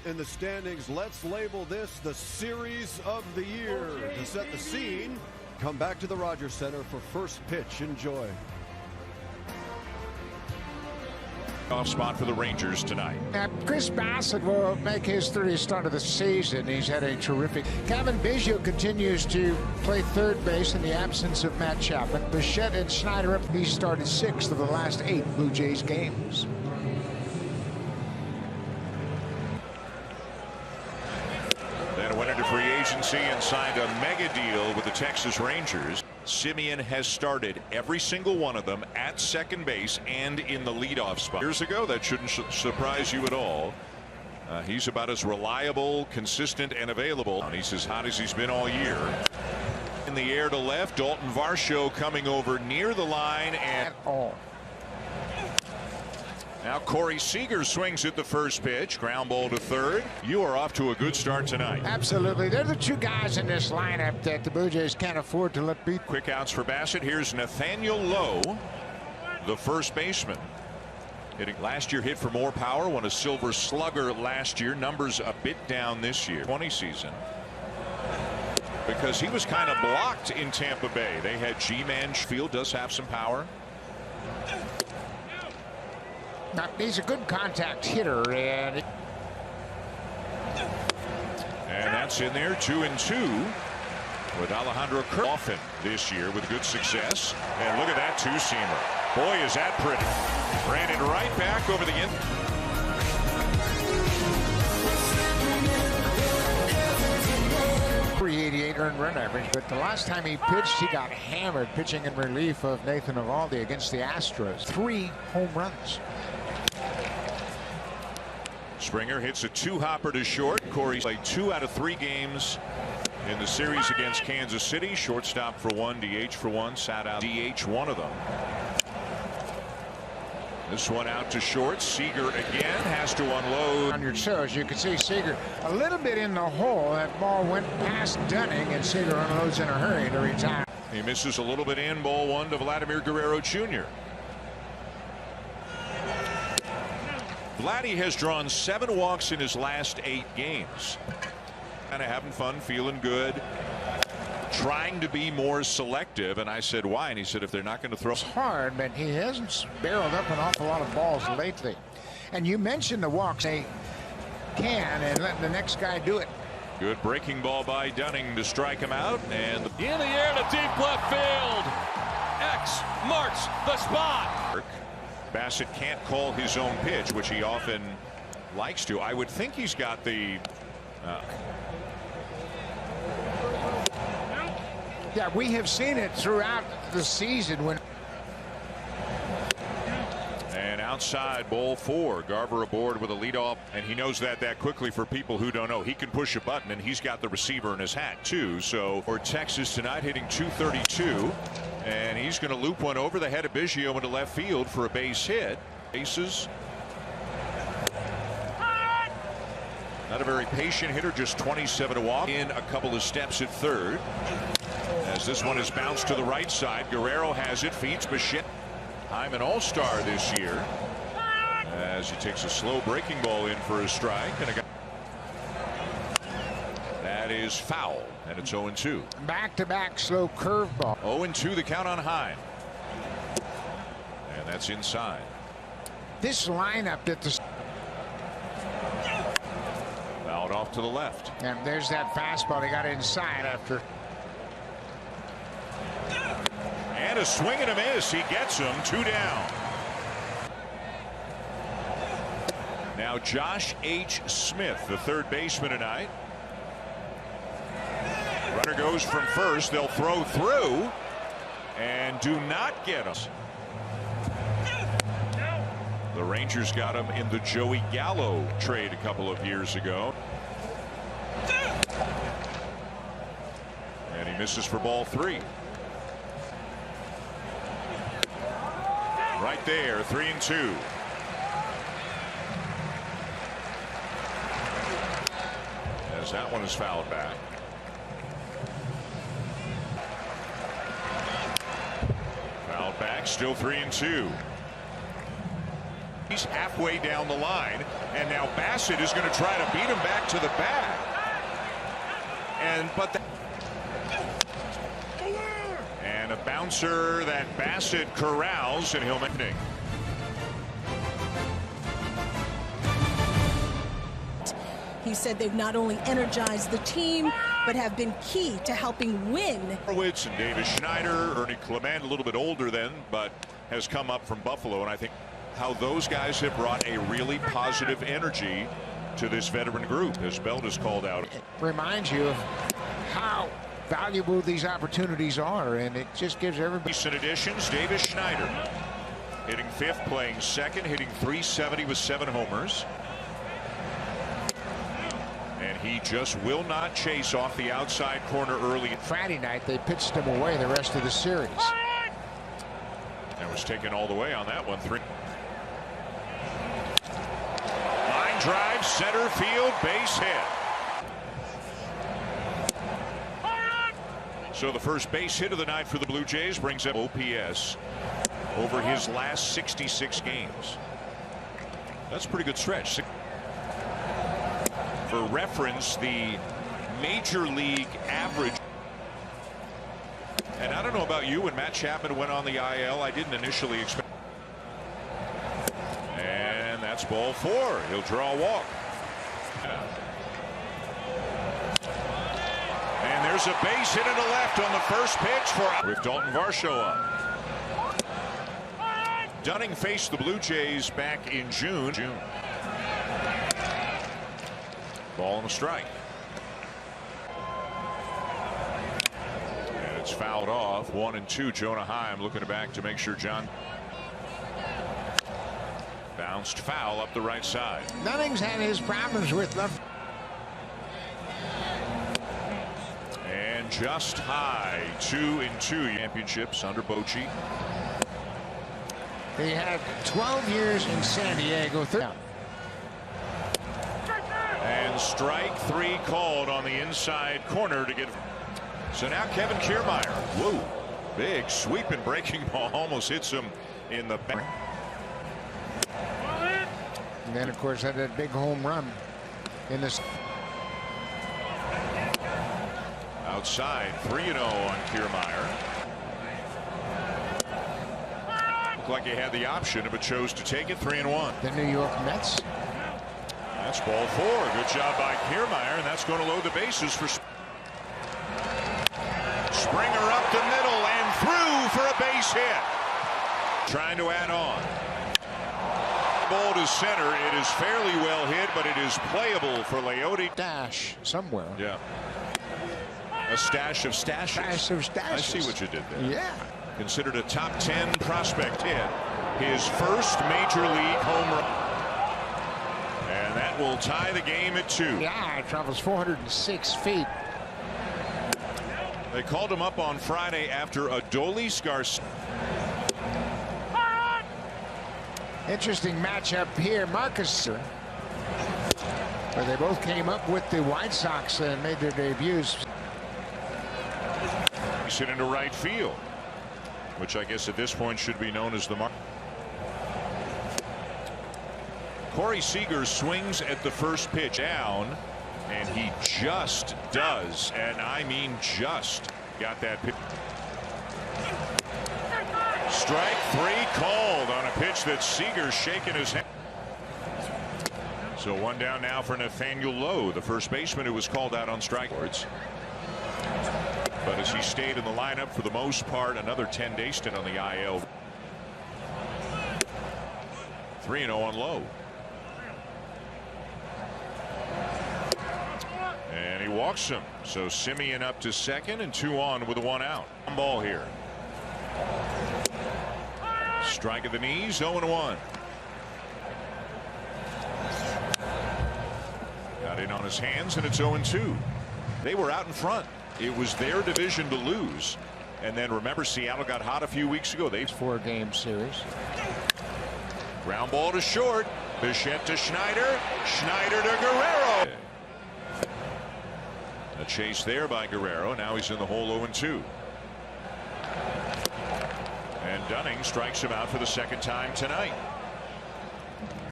in the standings. Let's label this the Series of the Year. To set the scene, come back to the Rogers Center for first pitch. Enjoy. Off spot for the Rangers tonight. Chris Bassett will make his 30th start of the season. He's had a terrific. Kevin Biggio continues to play third base in the absence of Matt Chapman. Bichette and Schneider up. He started 6th of the last 8 Blue Jays games. Then went into free agency and signed a mega deal with the Texas Rangers. Simeon has started every single one of them at second base and in the leadoff spot. Years ago, that shouldn't surprise you at all. He's about as reliable, consistent, and available. He's as hot as he's been all year. In the air to left, Dalton Varsho coming over near the line and now Corey Seager swings at the first pitch. Ground ball to third. You are off to a good start tonight. Absolutely. They're the two guys in this lineup that the Blue Jays can't afford to let beat. Quick outs for Bassett. Here's Nathaniel Lowe, the first baseman. Last year hit for more power. Won a Silver Slugger last year. Numbers a bit down this year. 20 season. Because he was kind of blocked in Tampa Bay. They had G-Man. Field does have some power. Now, he's a good contact hitter, and that's in there. 2-2 with Alejandro Kirk. Often this year with good success. And look at that two-seamer. Boy, is that pretty. Ran it right back over the end. 388 earned run average, but the last time he pitched, he got hammered pitching in relief of Nathan Eovaldi against the Astros. 3 home runs. Springer hits a 2-hopper to short. Corey played 2 out of 3 games in the series against Kansas City. Shortstop for 1, DH for 1, sat out DH 1 of them. This one out to short. Seager again has to unload. On your toes, you can see Seager a little bit in the hole. That ball went past Dunning, and Seager unloads in a hurry to retire. He misses a little bit in. Ball 1 to Vladimir Guerrero Jr. Vladdy has drawn 7 walks in his last 8 games. Kind of having fun, feeling good, trying to be more selective. And I said, why? And he said, if they're not going to throw. It's hard, but he hasn't barreled up an awful lot of balls lately. And you mentioned the walks. They can, and let the next guy do it. Good breaking ball by Dunning to strike him out. And in the air to deep left field. X marks the spot. Bassett can't call his own pitch, which he often likes to. I would think he's got the yeah, we have seen it throughout the season when. And outside, ball 4. Garver aboard with a leadoff, and he knows that quickly. For people who don't know, he can push a button, and he's got the receiver in his hat too. So for Texas tonight, hitting .232. And he's going to loop one over the head of Biggio into left field for a base hit. Bases. Not a very patient hitter, just 27 to walk. In a couple of steps at third. As this one is bounced to the right side. Guerrero has it, feeds Bichette. I'm an all-star this year. As he takes a slow breaking ball in for a strike. And that is foul. And it's 0-2. Back-to-back slow curveball. 0-2 the count on Hine. And that's inside. This lineup that the. Fouled off to the left. And there's that fastball. He got inside after. And a swing and a miss. He gets him. 2 down. Now Josh H. Smith, the third baseman tonight. Runner goes from first. They'll throw through and do not get him. The Rangers got him in the Joey Gallo trade a couple of years ago. And he misses for ball 3. Right there, 3-2. As that one is fouled back. Fouled back, still 3-2. He's halfway down the line, and now Bassett is going to try to beat him back to the bag. And a bouncer that Bassett corrals, and he'll make it. He said they've not only energized the team, but have been key to helping win. Horowitz and Davis Schneider, Ernie Clement, a little bit older then, but has come up from Buffalo, and I think how those guys have brought a really positive energy to this veteran group, as Belt is called out. It reminds you of how valuable these opportunities are, and it just gives everybody. Recent additions, Davis Schneider hitting fifth, playing second, hitting .370 with 7 homers. And he just will not chase off the outside corner early. Friday night, they pitched him away the rest of the series. And was taken all the way on that one. 3. Line drive, center field, base hit. So the first base hit of the night for the Blue Jays brings up OPS over his last 66 games. That's a pretty good stretch. For reference, the major league average. And I don't know about you, when Matt Chapman went on the IL, I didn't initially expect. And that's ball 4. He'll draw a walk. And there's a base hit into left on the first pitch for with Dalton Varsho up. Dunning faced the Blue Jays back in June. Ball and a strike. And it's fouled off. 1-2. Jonah Heim looking back to make sure John. Bounced foul up the right side. Dunning's had his problems with them. And just high. 2-2 championships under Bochy. He had 12 years in San Diego. And strike 3 called on the inside corner to get. So now Kevin Kiermaier. Whoa. Big sweeping breaking ball almost hits him in the back. And then, of course, had that big home run in this. Outside 3-0 on Kiermaier. Looked like he had the option, but chose to take it. 3-1. The New York Mets. That's ball 4. Good job by Kiermaier, and that's going to load the bases for Springer up the middle and through for a base hit. Trying to add on. Ball to center. It is fairly well hit, but it is playable for Leote. Dash somewhere. Yeah. A stash of stashes. Stash of stashes. I see what you did there. Yeah. Considered a top 10 prospect hit. His first major league home run. And that will tie the game at 2. Yeah, it travels 406 feet. They called him up on Friday after Adolis Garcia. Interesting matchup here. Marcus, where they both came up with the White Sox and made their debuts. He's hit into right field, which I guess at this point should be known as the mark. Corey Seager swings at the first pitch down, and he just does, and I mean just, got that pitch. Strike 3 called on a pitch that Seager's shaking his head. So 1 down now for Nathaniel Lowe, the first baseman who was called out on strike boards. But as he stayed in the lineup for the most part, another 10-day stint on the IL. 3-0 on Lowe. And he walks him. So Simeon up to second and 2 on with a 1 out. Ball here. Strike at the knees, 0-1. Got in on his hands, and it's 0-2. They were out in front. It was their division to lose. And then remember, Seattle got hot a few weeks ago. They 4-game series. Ground ball to short. Bichette to Schneider. Schneider to Guerrero. A chase there by Guerrero. Now he's in the hole 0-2. And Dunning strikes him out for the second time tonight.